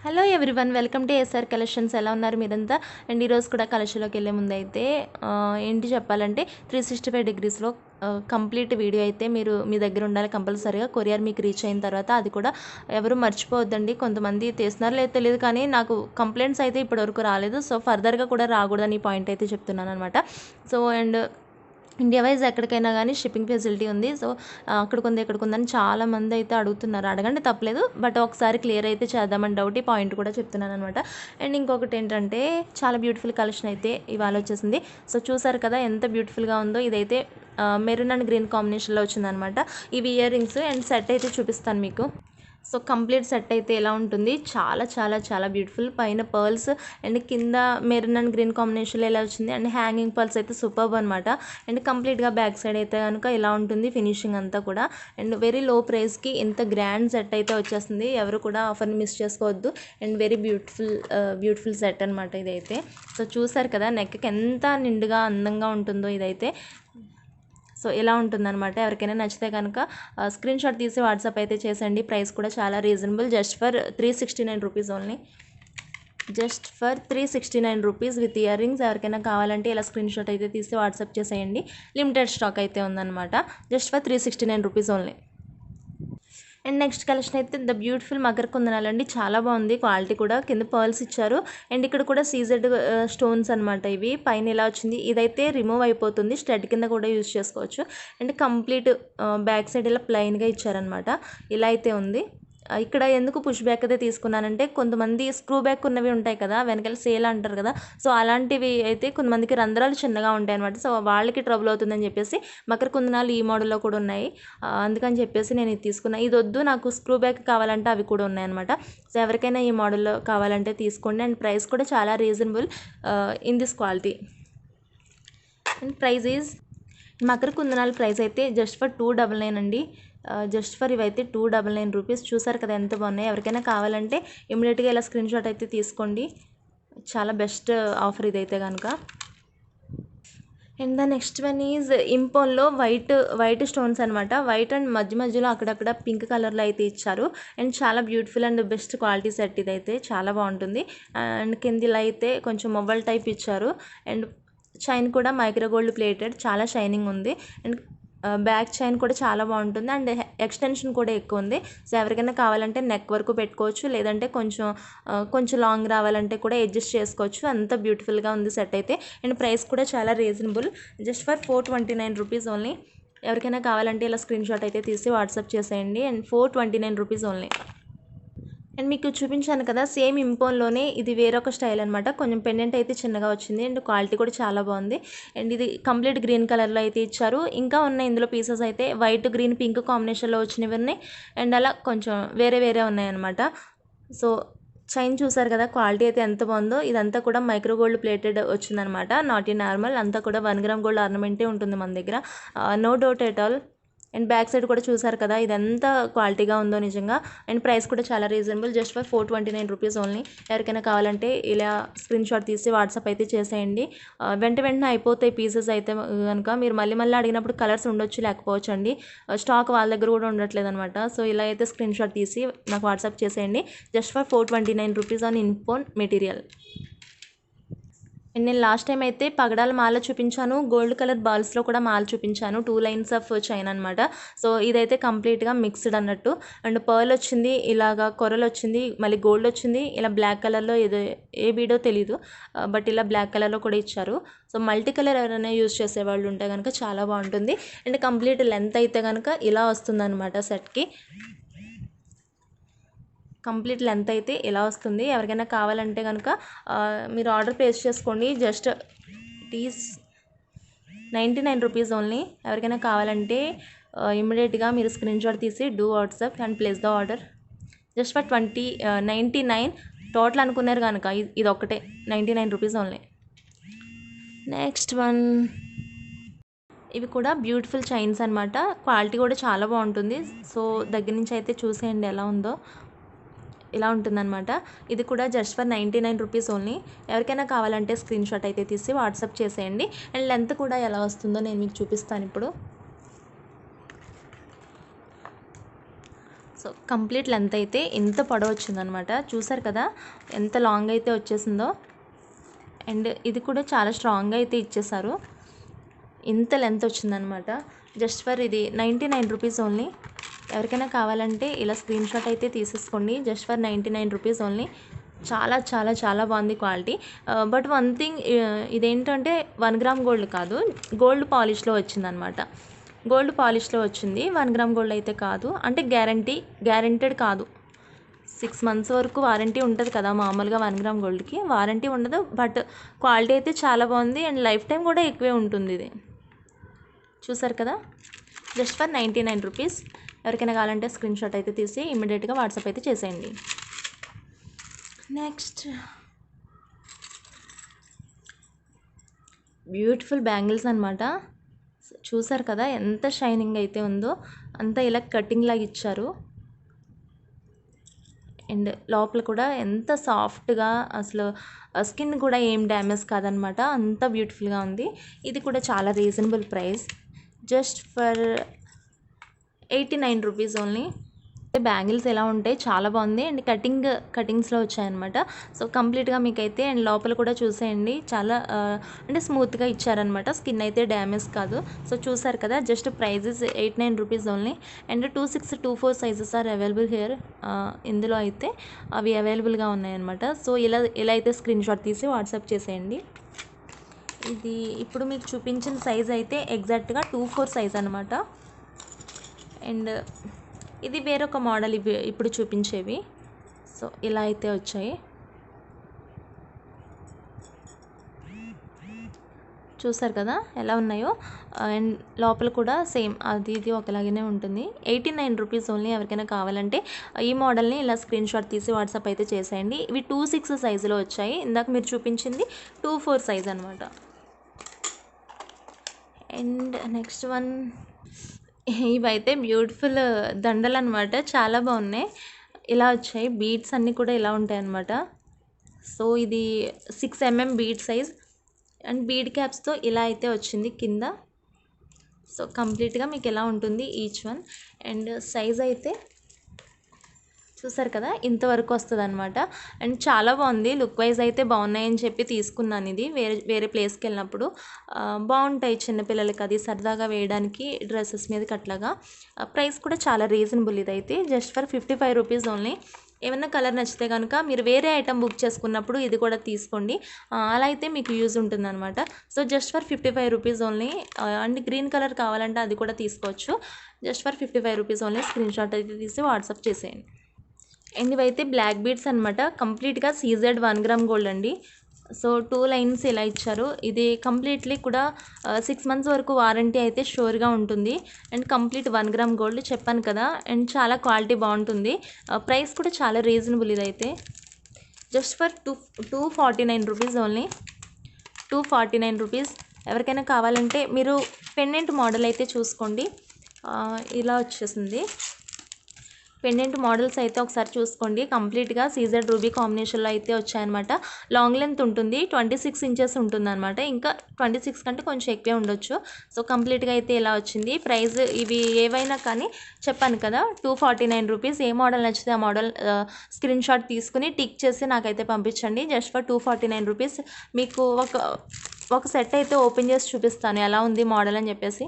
Hello everyone, welcome to ASR collections. ఎలా ఉన్నారు మీరంతా? అండ్ ఈరోజు కూడా కలెక్షన్లోకి వెళ్ళే ముందు అయితే ఏంటి చెప్పాలంటే 365 డిగ్రీస్లో కంప్లీట్ వీడియో అయితే మీరు మీ దగ్గర ఉండాలి కంపల్సరీగా. కొరియర్ మీకు రీచ్ అయిన తర్వాత అది కూడా ఎవరు మర్చిపోవద్దండి. కొంతమంది తీస్తున్నారో లేదో తెలియదు, కానీ నాకు కంప్లైంట్స్ అయితే ఇప్పటివరకు రాలేదు. సో ఫర్దర్గా కూడా రాకూడదని ఈ పాయింట్ అయితే చెప్తున్నాను అనమాట. సో అండ్ ఇండియా వైజ్ ఎక్కడికైనా కానీ షిప్పింగ్ ఫెసిలిటీ ఉంది. సో అక్కడికి ఉంది ఇక్కడికి ఉందని చాలామంది అయితే అడుగుతున్నారు. అడగండి, తప్పలేదు. బట్ ఒకసారి క్లియర్ అయితే చేద్దామని డౌట్ ఈ పాయింట్ కూడా చెప్తున్నాను అనమాట. అండ్ ఇంకొకటి ఏంటంటే చాలా బ్యూటిఫుల్ కలెక్షన్ అయితే ఇవాళ వచ్చేసింది. సో చూసారు కదా ఎంత బ్యూటిఫుల్గా ఉందో. ఇదైతే మెరూన్ అండ్ గ్రీన్ కాంబినేషన్లో వచ్చిందనమాట. ఇవి ఇయర్ రింగ్స్ అండ్ సెట్ అయితే చూపిస్తాను మీకు. సో కంప్లీట్ సెట్ అయితే ఎలా ఉంటుంది, చాలా చాలా చాలా బ్యూటిఫుల్. పైన పర్ల్స్ అండ్ కింద మెరూన్ అండ్ గ్రీన్ కాంబినేషన్లో ఎలా వచ్చింది. అండ్ హ్యాంగింగ్ పర్ల్స్ అయితే సూపర్బ్ అనమాట. అండ్ కంప్లీట్గా బ్యాక్ సైడ్ అయితే కనుక ఇలా ఉంటుంది ఫినిషింగ్ అంతా కూడా. అండ్ వెరీ లో ప్రైస్కి ఇంత గ్రాండ్ సెట్ అయితే వచ్చేస్తుంది. ఎవరు కూడా ఆఫర్ని మిస్ చేసుకోవద్దు. అండ్ వెరీ బ్యూటిఫుల్ సెట్ అనమాట ఇదైతే. సో చూసారు కదా నెక్కి ఎంత నిండుగా అందంగా ఉంటుందో ఇదైతే. సో ఇలా ఉంటుందన్నమాట. ఎవరికైనా నచ్చితే కనుక స్క్రీన్ షాట్ తీసి వాట్సాప్ అయితే చేసేయండి. ప్రైస్ కూడా చాలా reasonable, just for 369 rupees only. Just for 369 rupees with ear rings. ఎవరికైనా కావాలంటే ఇలా స్క్రీన్ షాట్ అయితే తీసి వాట్సాప్ చేసేయండి. లిమిటెడ్ స్టాక్ అయితే ఉందన్నమాట. Just for 369 rupees only. And next collection అయితే ద బ్యూటిఫుల్ మకర కుందనాలండి. చాలా బాగుంది, క్వాలిటీ కూడా. కింద పర్ల్స్ ఇచ్చారు అండ్ ఇక్కడ కూడా సీజెడ్ స్టోన్స్ అనమాట. ఇవి పైన ఇలా వచ్చింది. ఇదైతే రిమూవ్ అయిపోతుంది, స్టడ్ కింద కూడా యూజ్ చేసుకోవచ్చు. అండ్ కంప్లీట్ బ్యాక్ సైడ్ ఇలా ప్లెయిన్గా ఇచ్చారనమాట. ఇలా అయితే ఉంది. ఇక్కడ ఎందుకు పుష్ బ్యాక్ అయితే తీసుకున్నానంటే, కొంతమంది స్క్రూ బ్యాక్ ఉన్నవి ఉంటాయి కదా, వెనకాల సేల్ అంటారు కదా. సో అలాంటివి అయితే కొంతమందికి రంధ్రాలు చిన్నగా ఉంటాయి అనమాట. సో వాళ్ళకి ట్రబుల్ అవుతుందని చెప్పేసి మకర కుందనాలు ఈ మోడల్లో కూడా ఉన్నాయి. అందుకని చెప్పేసి నేను ఇది తీసుకున్నా. ఇది వద్దు, నాకు స్క్రూ బ్యాక్ కావాలంటే అవి కూడా ఉన్నాయన్నమాట. సో ఎవరికైనా ఈ మోడల్లో కావాలంటే తీసుకోండి. అండ్ ప్రైస్ కూడా చాలా reasonable in this quality. And price is Makar కుందనాల price అయితే జస్ట్ ఫర్ 299 అండి. జస్ట్ ఫర్ ఇవైతే 299 రూపీస్. చూసారు కదా ఎంత బాగున్నాయి. ఎవరికైనా కావాలంటే ఇమీడియట్గా ఇలా స్క్రీన్ షాట్ అయితే తీసుకోండి. చాలా బెస్ట్ ఆఫర్ ఇదైతే కనుక. And the next one is ఇంపోన్లో వైట్ స్టోన్స్ అనమాట. వైట్ అండ్ మధ్యలో అక్కడక్కడ పింక్ కలర్లో అయితే ఇచ్చారు. అండ్ చాలా beautiful and best quality set ఇదైతే. చాలా బాగుంటుంది. అండ్ కిందిలో అయితే కొంచెం మొబైల్ టైప్ ఇచ్చారు. అండ్ చైన్ కూడా మైక్రో గోల్డ్ ప్లేటెడ్, చాలా షైనింగ్ ఉంది. అండ్ బ్యాక్ చైన్ కూడా చాలా బాగుంటుంది. అండ్ ఎక్స్టెన్షన్ కూడా ఎక్కువ ఉంది. సో ఎవరికైనా కావాలంటే నెక్ వరకు పెట్టుకోవచ్చు, లేదంటే కొంచెం లాంగ్ రావాలంటే కూడా అడ్జస్ట్ చేసుకోవచ్చు. అంత బ్యూటిఫుల్గా ఉంది సెట్ అయితే. అండ్ ప్రైస్ కూడా చాలా reasonable, just for 429 rupees only. ఎవరికైనా కావాలంటే ఇలా స్క్రీన్ షాట్ అయితే తీసి వాట్సాప్ చేసేయండి. And 429 rupees only. అండ్ మీకు చూపించాను కదా సేమ్ ఇంపోన్లోనే ఇది వేరొక స్టైల్ అనమాట. కొంచెం పెండెంట్ అయితే చిన్నగా వచ్చింది అండ్ క్వాలిటీ కూడా చాలా బాగుంది. అండ్ ఇది కంప్లీట్ గ్రీన్ కలర్లో అయితే ఇచ్చారు. ఇంకా ఉన్నాయి ఇందులో పీసెస్ అయితే వైట్ గ్రీన్ పింక్ కాంబినేషన్లో వచ్చినవి ఉన్నాయి. అండ్ అలా కొంచెం వేరే ఉన్నాయన్నమాట. సో చైన్ చూసారు కదా, క్వాలిటీ అయితే ఎంత బాగుందో. ఇదంతా కూడా మైక్రో గోల్డ్ ప్లేటెడ్ వచ్చిందనమాట, నాట్ ఈ నార్మల్. అంతా కూడా 1 గ్రామ్ గోల్డ్ ఆర్నమెంటే ఉంటుంది మన దగ్గర, no doubt at all. And back side కూడా చూసారు కదా ఇదంతా క్వాలిటీగా ఉందో నిజంగా. అండ్ ప్రైస్ కూడా చాలా reasonable, just for 429 rupees only. ఎవరికైనా కావాలంటే ఇలా స్క్రీన్ షాట్ తీసి వాట్సాప్ అయితే చేసేయండి. వెంటనే అయిపోతాయి పీసెస్ అయితే కనుక. మీరు మళ్ళీ అడిగినప్పుడు కలర్స్ ఉండొచ్చు, లేకపోవచ్చు అండి. స్టాక్ వాళ్ళ దగ్గర కూడా ఉండట్లేదు అనమాట. సో ఇలా అయితే స్క్రీన్ షాట్ తీసి నాకు వాట్సాప్ చేసేయండి. Just for 429 rupees on impon material. And నేను లాస్ట్ టైం అయితే పగడాల మాల చూపించాను, గోల్డ్ కలర్ బాల్స్లో కూడా మాల చూపించాను. 2 లైన్స్ ఆఫ్ చైన్ అనమాట. సో ఇదైతే కంప్లీట్గా మిక్స్డ్ అన్నట్టు. అండ్ పర్ల్ వచ్చింది, ఇలాగా కొరలు వచ్చింది, మళ్ళీ గోల్డ్ వచ్చింది. ఇలా బ్లాక్ కలర్లో ఏ బీడో తెలీదు, బట్ ఇలా బ్లాక్ కలర్లో కూడా ఇచ్చారు. సో మల్టీ కలర్ ఎవరైనా యూజ్ చేసేవాళ్ళు ఉంటే కనుక చాలా బాగుంటుంది. అండ్ కంప్లీట్ లెంత్ అయితే కనుక ఇలా వస్తుంది అనమాట సెట్కి. కంప్లీట్ లెంత్ అయితే ఇలా వస్తుంది. ఎవరికైనా కావాలంటే కనుక మీరు ఆర్డర్ ప్లేస్ చేసుకోండి. Just it is 99 rupees only. ఎవరికైనా కావాలంటే ఇమ్మీడియట్గా మీరు స్క్రీన్ షాట్ తీసి do WhatsApp and place the order. Just for 99 total అనుకున్నారు కనుక ఇది ఒకటే 99 రూపీస్ ఓన్లీ. నెక్స్ట్ వన్, ఇవి కూడా బ్యూటిఫుల్ చైన్స్ అనమాట. క్వాలిటీ కూడా చాలా బాగుంటుంది. సో దగ్గర నుంచి అయితే చూసేయండి ఎలా ఉందో. ఇలా ఉంటుందన్నమాట. ఇది కూడా జస్ట్ ఫర్ 99 రూపీస్ ఓన్లీ. ఎవరికైనా కావాలంటే స్క్రీన్ షాట్ అయితే తీసి వాట్సాప్ చేసేయండి. అండ్ లెంత్ కూడా ఎలా వస్తుందో నేను మీకు చూపిస్తాను ఇప్పుడు. సో కంప్లీట్ లెంత్ అయితే ఇంత పొడవు వచ్చిందనమాట. చూసారు కదా ఎంత లాంగ్ అయితే వచ్చేసిందో. అండ్ ఇది కూడా చాలా స్ట్రాంగ్గా అయితే ఇచ్చేసారు. ఇంత లెంత్ వచ్చిందనమాట. జస్ట్ ఫర్ ఇది 99 రూపీస్ ఓన్లీ. ఎవరికైనా కావాలంటే ఇలా స్క్రీన్ షాట్ అయితే తీసేసుకోండి. Just for 99 rupees only. చాలా చాలా చాలా బాగుంది క్వాలిటీ. బట్ వన్ థింగ్, ఇదేంటంటే 1 గ్రామ్ గోల్డ్ కాదు, గోల్డ్ పాలిష్లో వచ్చిందనమాట. గోల్డ్ పాలిష్లో వచ్చింది, 1 గ్రామ్ గోల్డ్ అయితే కాదు. అంటే గ్యారెంటెడ్ కాదు. 6 మంత్స్ వరకు వారంటీ ఉంటుంది కదా మామూలుగా 1 గ్రామ్ గోల్డ్కి. వారంటీ ఉండదు, బట్ క్వాలిటీ అయితే చాలా బాగుంది. అండ్ లైఫ్ టైం కూడా ఎక్కువే ఉంటుంది ఇది. చూసారు కదా, జస్ట్ ఫర్ 99 రూపీస్. ఎవరికైనా కావాలంటే స్క్రీన్ షాట్ అయితే తీసి ఇమీడియట్గా వాట్సాప్ అయితే చేసేయండి. నెక్స్ట్ బ్యూటిఫుల్ బ్యాంగిల్స్ అనమాట. చూసారు కదా ఎంత షైనింగ్ అయితే ఉందో. అంతా ఇలా కటింగ్ లాగా ఇచ్చారు. అండ్ లోపల కూడా ఎంత సాఫ్ట్గా, అసలు స్కిన్ కూడా ఏం డ్యామేజ్ కాదనమాట. అంత బ్యూటిఫుల్గా ఉంది. ఇది కూడా చాలా reasonable price, just for 89 rupees only. Bangles ఎలా ఉంటాయి, చాలా బాగుంది. అండ్ కటింగ్స్లో వచ్చాయన్నమాట. సో కంప్లీట్గా మీకైతే అండ్ లోపల కూడా చూసేయండి, చాలా అంటే స్మూత్గా ఇచ్చారనమాట. స్కిన్ అయితే డ్యామేజ్ కాదు. సో చూసారు కదా, just prices 89 rupees only. And 26, 24 sizes are available here. ఇందులో అయితే అవి అవైలబుల్గా ఉన్నాయన్నమాట. సో ఇలా అయితే స్క్రీన్ షాట్ తీసి వాట్సాప్ చేసేయండి. ఇది ఇప్పుడు మీకు చూపించిన సైజ్ అయితే ఎగ్జాక్ట్గా 24 సైజ్ అనమాట. అండ్ ఇది వేరొక మోడల్, ఇవి ఇప్పుడు చూపించేవి. సో ఇలా అయితే వచ్చాయి. చూసారు కదా ఎలా ఉన్నాయో. అండ్ లోపల కూడా సేమ్ అది ఇది ఒకలాగానే ఉంటుంది. 89 రూపీస్ ఓన్లీ. ఎవరికైనా కావాలంటే ఈ మోడల్ని ఇలా స్క్రీన్ షాట్ తీసి వాట్సాప్ అయితే చేసేయండి. ఇవి 26 సైజులో వచ్చాయి. ఇందాక మీరు చూపించింది 24 సైజ్ అనమాట. అండ్ నెక్స్ట్ వన్, ఇవైతే బ్యూటిఫుల్ దండలు అనమాట. చాలా బాగున్నాయి. ఇలా వచ్చాయి. బీడ్స్ అన్నీ కూడా ఇలా ఉంటాయి అన్నమాట. సో ఇది 6 mm bead size and bead క్యాప్స్తో ఇలా అయితే వచ్చింది కింద. సో కంప్లీట్గా మీకు ఎలా ఉంటుంది ఈచ్ వన్. అండ్ సైజ్ అయితే చూసారు కదా ఇంతవరకు వస్తుంది అనమాట. అండ్ చాలా బాగుంది. లుక్ వైజ్ అయితే బాగున్నాయని చెప్పి తీసుకున్నాను. ఇది వేరే ప్లేస్కి వెళ్ళినప్పుడు బాగుంటాయి చిన్నపిల్లలకి, అది సరదాగా వేయడానికి డ్రెస్సెస్ మీదకి అట్లాగా. ప్రైస్ కూడా చాలా రీజనబుల్. ఇదైతే జస్ట్ ఫర్ 55 రూపీస్ ఓన్లీ. ఏమన్నా కలర్ నచ్చితే కనుక మీరు వేరే ఐటమ్ బుక్ చేసుకున్నప్పుడు ఇది కూడా తీసుకోండి. అలా అయితే మీకు యూజ్ ఉంటుందన్నమాట. So just for 55 rupees only. And green colour కావాలంటే అది కూడా తీసుకోవచ్చు. Just for 55 rupees only. Screen shot అయితే తీసి వాట్సాప్ చేసేయండి. అండ్ ఇవైతే బ్లాక్ బీడ్స్ అనమాట. కంప్లీట్గా సీజెడ్ 1 గ్రామ్ గోల్డ్ అండి. సో 2 లైన్స్ ఇలా ఇచ్చారు. ఇది కంప్లీట్లీ కూడా 6 మంత్స్ వరకు వారంటీ అయితే షూర్గా ఉంటుంది. అండ్ కంప్లీట్ 1 గ్రామ్ గోల్డ్ చెప్పాను కదా. అండ్ చాలా క్వాలిటీ బాగుంటుంది. ప్రైస్ కూడా చాలా రీజనబుల్. ఇదైతే just for 249 rupees only. 249 rupees. ఎవరికైనా కావాలంటే మీరు పెండెంట్ మోడల్ అయితే చూసుకోండి. ఇలా వచ్చేసింది. పెండెంట్ మోడల్స్ అయితే ఒకసారి చూసుకోండి. కంప్లీట్గా సీజెడ్ రూబీ కాంబినేషన్లో అయితే వచ్చాయన్నమాట. లాంగ్ లెంత్ ఉంటుంది, 26 ఇంచెస్ ఉంటుందన్నమాట. ఇంకా 26 కంటే కొంచెం ఎక్కువే ఉండొచ్చు. సో కంప్లీట్గా అయితే ఇలా వచ్చింది. ప్రైస్ ఇవి ఏవైనా కానీ చెప్పాను కదా 249 రూపీస్. ఏ మోడల్ నచ్చితే ఆ మోడల్ స్క్రీన్ షాట్ తీసుకుని టిక్ చేసి నాకైతే పంపించండి. Just for 249 rupees. మీకు ఒక సెట్ అయితే ఓపెన్ చేసి చూపిస్తాను ఎలా ఉంది మోడల్ అని చెప్పేసి.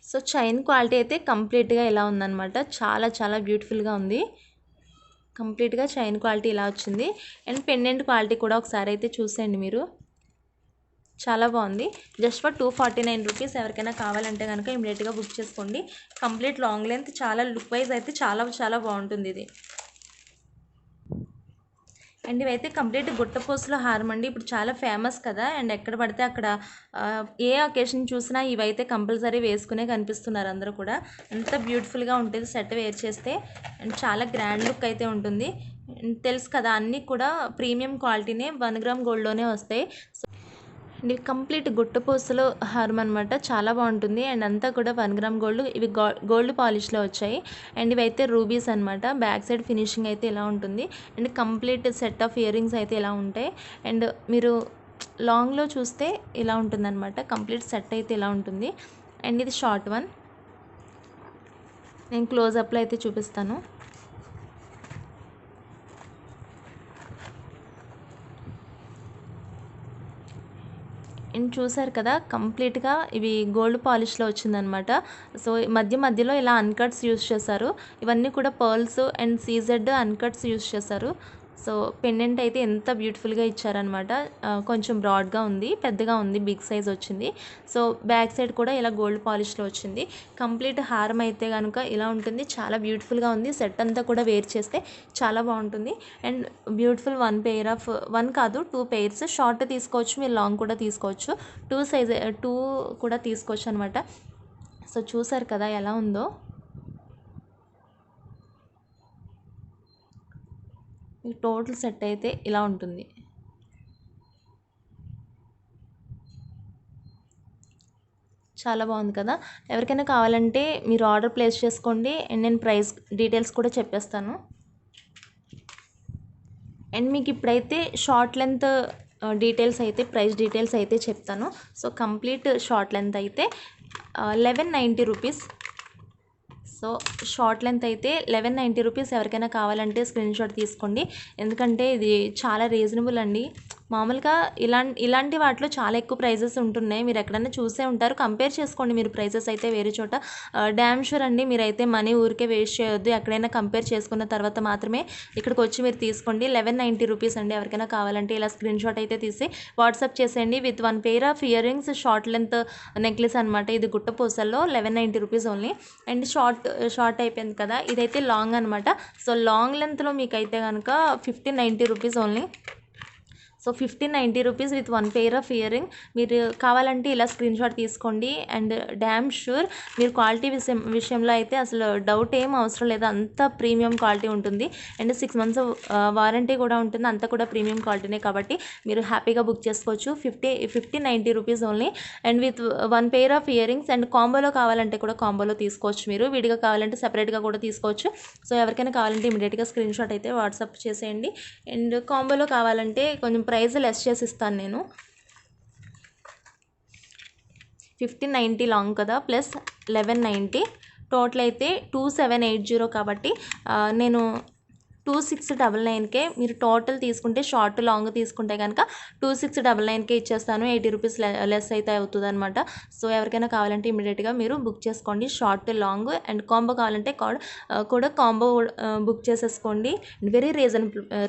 సో చైన్ క్వాలిటీ అయితే కంప్లీట్గా ఇలా ఉందన్నమాట. చాలా చాలా బ్యూటిఫుల్గా ఉంది. కంప్లీట్గా చైన్ క్వాలిటీ ఇలా వచ్చింది. అండ్ పెండెంట్ క్వాలిటీ కూడా ఒకసారి అయితే చూసేయండి మీరు. చాలా బాగుంది. Just for 249 rupees. ఎవరికైనా కావాలంటే కనుక ఇమీడియట్గా బుక్ చేసుకోండి. కంప్లీట్ లాంగ్ లెంత్, చాలా లుక్ వైజ్ అయితే చాలా చాలా బాగుంటుంది ఇది. అండ్ ఇవైతే కంప్లీట్ గుట్టపూసలో హారం అండి. ఇప్పుడు చాలా ఫేమస్ కదా. అండ్ ఎక్కడ పడితే అక్కడ ఏ అకేషన్ చూసినా ఇవైతే కంపల్సరీ వేసుకునే కనిపిస్తున్నారు అందరూ కూడా. అంత బ్యూటిఫుల్గా ఉంటుంది సెట్ వేర్ చేస్తే. అండ్ చాలా గ్రాండ్ లుక్ అయితే ఉంటుంది. తెలుసు కదా అన్నీ కూడా ప్రీమియం క్వాలిటీనే, 1 గ్రామ్ గోల్డ్లోనే వస్తాయి. అండ్ ఇవి కంప్లీట్ గుట్టపూసలు హారం అనమాట. చాలా బాగుంటుంది. అండ్ అంతా కూడా 1 గ్రామ్ గోల్డ్. ఇవి గోల్డ్ పాలిష్లో వచ్చాయి. అండ్ ఇవైతే రూబీస్ అనమాట. బ్యాక్ సైడ్ ఫినిషింగ్ అయితే ఇలా ఉంటుంది. And complete set of ear rings అయితే ఇలా ఉంటాయి. అండ్ మీరు లాంగ్లో చూస్తే ఇలా ఉంటుందన్నమాట. కంప్లీట్ సెట్ అయితే ఇలా ఉంటుంది. అండ్ ఇది షార్ట్ వన్. నేను క్లోజప్లో అయితే చూపిస్తాను. అండ్ చూసారు కదా కంప్లీట్గా ఇవి గోల్డ్ పాలిష్లో వచ్చిందనమాట. సో మధ్యలో ఇలా అన్కట్స్ యూస్ చేశారు. ఇవన్నీ కూడా పర్ల్స్ అండ్ సీజెడ్ అన్కట్స్ యూస్ చేశారు. సో పెండెంట్ అయితే ఎంత బ్యూటిఫుల్గా ఇచ్చారనమాట. కొంచెం బ్రాడ్గా ఉంది, పెద్దగా ఉంది, బిగ్ సైజ్ వచ్చింది. సో బ్యాక్ సైడ్ కూడా ఇలా గోల్డ్ పాలిష్లో వచ్చింది. కంప్లీట్ హారం అయితే కనుక ఇలా ఉంటుంది, చాలా బ్యూటిఫుల్గా ఉంది. సెట్ అంతా కూడా వేర్ చేస్తే చాలా బాగుంటుంది. అండ్ బ్యూటిఫుల్ వన్ కాదు 2 పెయిర్స్, షార్ట్ తీసుకోవచ్చు, మీరు లాంగ్ కూడా తీసుకోవచ్చు, 2 కూడా తీసుకోవచ్చు అనమాట. సో చూసారు కదా ఎలా ఉందో. ఈ టోటల్ సెట్ అయితే ఇలా ఉంటుంది. చాలా బాగుంది కదా. ఎవరికైనా కావాలంటే మీరు ఆర్డర్ ప్లేస్ చేసుకోండి. అండ్ నేను ప్రైస్ డీటెయిల్స్ కూడా చెప్పేస్తాను. అండ్ మీకు ఇప్పుడైతే షార్ట్ లెంత్ ప్రైస్ డీటెయిల్స్ అయితే చెప్తాను. సో కంప్లీట్ షార్ట్ లెంత్ అయితే 1190 రూపీస్. సో షార్ట్ లెంత్ అయితే 1190 రూపీస్. ఎవరికైనా కావాలంటే స్క్రీన్ షాట్ తీసుకోండి, ఎందుకంటే ఇది చాలా రీజనబుల్ అండి. మామూలుగా ఇలాంటి వాటిలో చాలా ఎక్కువ ప్రైజెస్ ఉంటున్నాయి, మీరు ఎక్కడైనా చూసే ఉంటారు. కంపేర్ చేసుకోండి మీరు ప్రైజెస్ అయితే వేరే చోట. డ్యామ్ షూర్ అండి, మీరైతే మనీ ఊరికే వేస్ట్ చేయొద్దు. ఎక్కడైనా కంపేర్ చేసుకున్న తర్వాత మాత్రమే ఇక్కడికి వచ్చి మీరు తీసుకోండి. 1190 రూపీస్ అండి. ఎవరికైనా కావాలంటే ఇలా స్క్రీన్ షాట్ అయితే తీసి వాట్సాప్ చేసేయండి with 1 pair of ear rings, short length necklace అనమాట. ఇది గుట్టపూసల్లో 1190 రూపీస్ ఓన్లీ. అండ్ షార్ట్ అయిపోయింది కదా, ఇదైతే లాంగ్ అనమాట. సో లాంగ్ లెంత్లో మీకైతే కనుక 1590 rupees only. So 1590 rupees with 1 pair of ear ring. మీరు కావాలంటే ఇలా స్క్రీన్ షాట్ తీసుకోండి. అండ్ డ్యామ్ షూర్ మీరు క్వాలిటీ విషయంలో అయితే అసలు డౌట్ ఏం అవసరం లేదు, అంత ప్రీమియం క్వాలిటీ ఉంటుంది. అండ్ 6 months వారంటీ కూడా ఉంటుంది, అంతా కూడా ప్రీమియం క్వాలిటీనే కాబట్టి మీరు హ్యాపీగా బుక్ చేసుకోవచ్చు. 1590 rupees only. And with 1 pair of earrings. And కాంబోలో కావాలంటే కూడా కాంబోలో తీసుకోవచ్చు, మీరు విడిగా కావాలంటే సెపరేట్గా కూడా తీసుకోవచ్చు. సో ఎవరికైనా కావాలంటే ఇమీడియట్గా స్క్రీన్ షాట్ అయితే వాట్సాప్ చేసేయండి. అండ్ కాంబోలో కావాలంటే కొంచెం ప్రైస్ లెస్ చేసి ఇస్తాను నేను. 1590 లాంగ్ కదా, ప్లస్ 1190 టోటల్ అయితే 2780 కాబట్టి నేను 2699కే మీరు టోటల్ తీసుకుంటే, షార్ట్ లాంగ్ తీసుకుంటే కనుక 2699కే ఇచ్చేస్తాను. 80 రూపీస్ లెస్ అయితే అవుతుంది అనమాట. సో ఎవరికైనా కావాలంటే ఇమీడియట్గా మీరు బుక్ చేసుకోండి. షార్ట్ లాంగ్ అండ్ కాంబో కావాలంటే కూడా కాంబో బుక్ చేసేసుకోండి. Very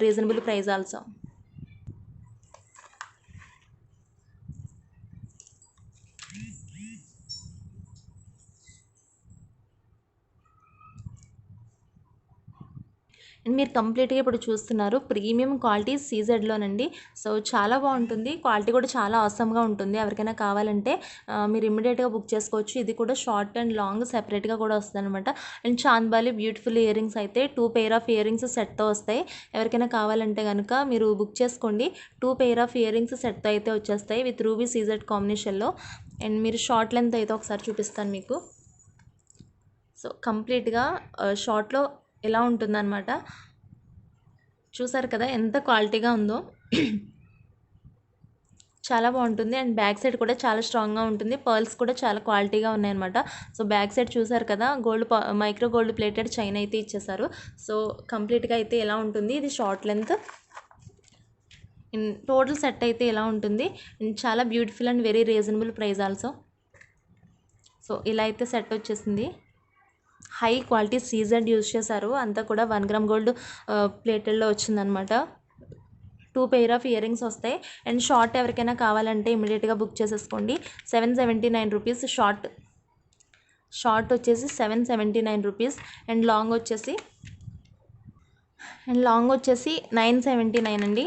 reasonable price also. And మీరు కంప్లీట్గా ఇప్పుడు చూస్తున్నారు ప్రీమియం క్వాలిటీ సీజెడ్లోనండి. సో చాలా బాగుంటుంది, క్వాలిటీ కూడా చాలా ఆసమ్గా ఉంటుంది. ఎవరికైనా కావాలంటే మీరు ఇమ్మీడియట్గా బుక్ చేసుకోవచ్చు. ఇది కూడా షార్ట్ అండ్ లాంగ్ సెపరేట్గా కూడా వస్తుంది అనమాట. And chandbali beautiful ear rings అయితే 2 పెయిర్ ఆఫ్ ఇయర్ రింగ్స్ సెట్తో వస్తాయి. ఎవరికైనా కావాలంటే కనుక మీరు బుక్ చేసుకోండి. 2 పెయిర్ ఆఫ్ ఇయర్ రింగ్స్ సెట్తో అయితే వచ్చేస్తాయి విత్ రూబీ సీజెడ్ కాంబినేషన్లో. అండ్ మీరు షార్ట్ లెంత్ అయితే ఒకసారి చూపిస్తాను మీకు. సో కంప్లీట్గా షార్ట్లో ఎలా ఉంటుందన్నమాట. చూసారు కదా ఎంత క్వాలిటీగా ఉందో, చాలా బాగుంటుంది. అండ్ బ్యాక్ సైడ్ కూడా చాలా స్ట్రాంగ్గా ఉంటుంది, పర్ల్స్ కూడా చాలా క్వాలిటీగా ఉన్నాయన్నమాట. సో బ్యాక్ సైడ్ చూసారు కదా, మైక్రో గోల్డ్ ప్లేటెడ్ చైన్ అయితే ఇచ్చేసారు. సో కంప్లీట్గా అయితే ఎలా ఉంటుంది, ఇది షార్ట్ లెంత్. టోటల్ సెట్ అయితే ఎలా ఉంటుంది. అండ్ చాలా beautiful and very reasonable price also. So ఇలా అయితే సెట్ వచ్చేసింది. హై క్వాలిటీ సీజెడ్ యూజ్ చేశారు, అంతా కూడా 1 గ్రామ్ గోల్డ్ ప్లేటెడ్లో వచ్చిందనమాట. 2 పెయిర్ ఆఫ్ ఇయర్ రింగ్స్ వస్తాయి. అండ్ షార్ట్ ఎవరికైనా కావాలంటే ఇమీడియట్గా బుక్ చేసేసుకోండి. 779 రూపీస్ షార్ట్ వచ్చేసి 779 రూపీస్. అండ్ లాంగ్ వచ్చేసి 979 అండి.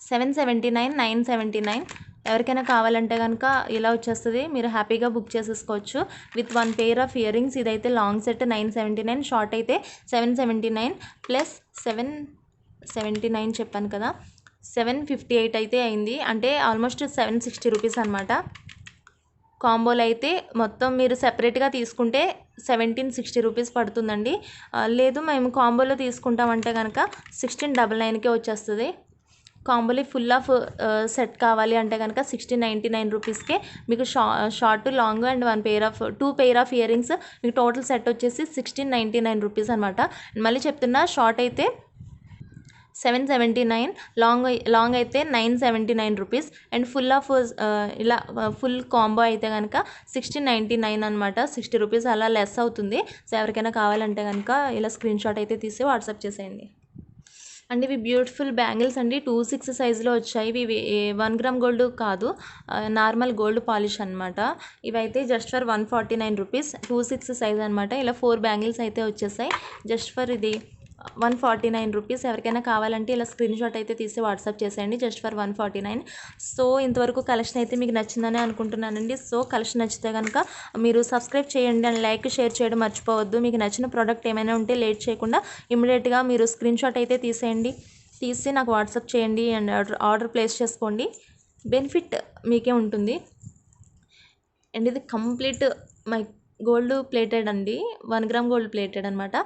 779, 979. ఎవరికైనా కావాలంటే కనుక ఇలా వచ్చేస్తుంది, మీరు హ్యాపీగా బుక్ చేసేసుకోవచ్చు with 1 pair of ear rings. ఇదైతే లాంగ్ సెట్ 979, షార్ట్ అయితే 779 ప్లస్ 779 చెప్పాను కదా, 758 అయితే అయింది. అంటే ఆల్మోస్ట్ 760 రూపీస్ అనమాట. కాంబోలో అయితే మొత్తం మీరు సెపరేట్గా తీసుకుంటే 1760 రూపీస్ పడుతుందండి. లేదు మేము కాంబోలో తీసుకుంటామంటే కనుక 1699కే వచ్చేస్తుంది. కాంబోలీ ఫుల్ ఆఫ్ సెట్ కావాలి అంటే కనుక 1699 రూపీస్కే మీకు short long and 2 pair of ear rings మీకు టోటల్ సెట్ వచ్చేసి 1699 రూపీస్ అనమాట. మళ్ళీ చెప్తున్నా, షార్ట్ అయితే 779, లాంగ్ అయితే 979 రూపీస్ అండ్ ఫుల్ ఆఫ్ ఇలా ఫుల్ కాంబో అయితే కనుక 1699 అనమాట. 60 రూపీస్ అలా లెస్ అవుతుంది. సో ఎవరికైనా కావాలంటే కనుక ఇలా స్క్రీన్ షాట్ అయితే తీసి వాట్సాప్ చేసేయండి. అండ్ ఇవి బ్యూటిఫుల్ బ్యాంగిల్స్ అండి. 2/6 సైజులో వచ్చాయి. ఇవి 1 గ్రామ్ గోల్డ్ కాదు, నార్మల్ గోల్డ్ పాలిష్ అనమాట. ఇవైతే జస్ట్ ఫర్ 149 రూపీస్, 2/6 సైజ్ అనమాట. ఇలా 4 బ్యాంగిల్స్ అయితే వచ్చేసాయి. జస్ట్ ఫర్ ఇది 149 రూపీస్. ఎవరికైనా కావాలంటే ఇలా స్క్రీన్ షాట్ అయితే తీసి వాట్సాప్ చేసేయండి. Just for 149. సో ఇంతవరకు కలెక్షన్ అయితే మీకు నచ్చిందని అనుకుంటున్నానండి. సో కలెక్షన్ నచ్చితే కనుక మీరు సబ్స్క్రైబ్ చేయండి అండ్ లైక్ షేర్ చేయడం మర్చిపోవద్దు. మీకు నచ్చిన ప్రోడక్ట్ ఏమైనా ఉంటే లేట్ చేయకుండా ఇమీడియట్గా మీరు స్క్రీన్ షాట్ అయితే తీసి నాకు వాట్సాప్ చేయండి అండ్ ఆర్డర్ ప్లేస్ చేసుకోండి. బెనిఫిట్ మీకే ఉంటుంది. అండ్ ఇది కంప్లీట్ మై గోల్డ్ ప్లేటెడ్ అండి, 1 గ్రామ్ గోల్డ్ ప్లేటెడ్ అనమాట.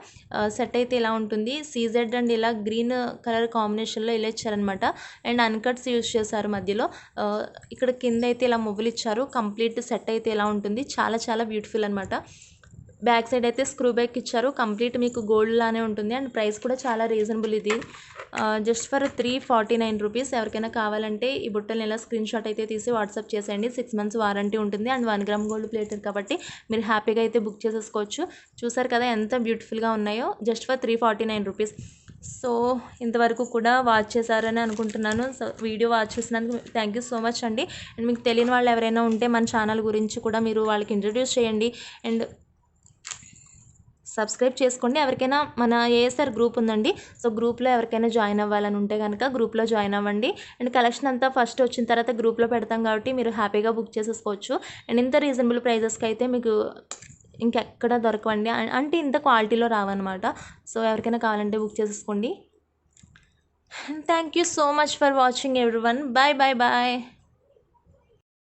సెట్ అయితే ఇలా ఉంటుంది. సీజెడ్ అండ్ ఇలా గ్రీన్ కలర్ కాంబినేషన్లో ఇలా ఇచ్చారనమాట. అండ్ అన్కట్స్ యూజ్ చేశారు మధ్యలో. ఇక్కడ కింద అయితే ఇలా మువ్వులు ఇచ్చారు. కంప్లీట్ సెట్ అయితే ఇలా ఉంటుంది. చాలా చాలా బ్యూటిఫుల్ అనమాట. బ్యాక్ సైడ్ అయితే స్క్రూ బ్యాక్ ఇచ్చారు. కంప్లీట్ మీకు గోల్డ్ లానే ఉంటుంది అండ్ ప్రైస్ కూడా చాలా రీజనబుల్. ఇది జస్ట్ ఫర్ 349 రూపీస్. ఎవరికైనా కావాలంటే ఈ బుట్టలు ఇలా స్క్రీన్ షాట్ అయితే తీసి వాట్సాప్ చేసేయండి. 6 మంత్స్ వారంటీ ఉంటుంది అండ్ 1 గ్రామ్ గోల్డ్ ప్లేటెడ్ కాబట్టి మీరు హ్యాపీగా అయితే బుక్ చేసేసుకోవచ్చు. చూసారు కదా ఎంత బ్యూటిఫుల్గా ఉన్నాయో. Just for 349 rupees. సో ఇంతవరకు కూడా వాచ్ చేశారని అనుకుంటున్నాను. సో వీడియో వాచ్ చేసినందుకు థ్యాంక్ యూ సో మచ్ అండి. అండ్ మీకు తెలియని వాళ్ళు ఎవరైనా ఉంటే మన ఛానల్ గురించి కూడా మీరు వాళ్ళకి ఇంట్రడ్యూస్ చేయండి అండ్ సబ్స్క్రైబ్ చేసుకోండి. ఎవరికైనా మన ఏఎస్ఆర్ గ్రూప్ ఉందండి. సో గ్రూప్లో ఎవరికైనా జాయిన్ అవ్వాలని ఉంటే కనుక గ్రూప్లో జాయిన్ అవ్వండి. అండ్ కలెక్షన్ అంతా ఫస్ట్ వచ్చిన తర్వాత గ్రూప్లో పెడతాం కాబట్టి మీరు హ్యాపీగా బుక్ చేసేసుకోవచ్చు. అండ్ ఇంత రీజనబుల్ ప్రైజెస్కి అయితే మీకు ఇంకెక్కడ దొరకవండి, అంటే ఇంత క్వాలిటీలో రావన్నమాట. సో ఎవరికైనా కావాలంటే బుక్ చేసేసుకోండి. Thank you so much for watching everyone. Bye bye bye.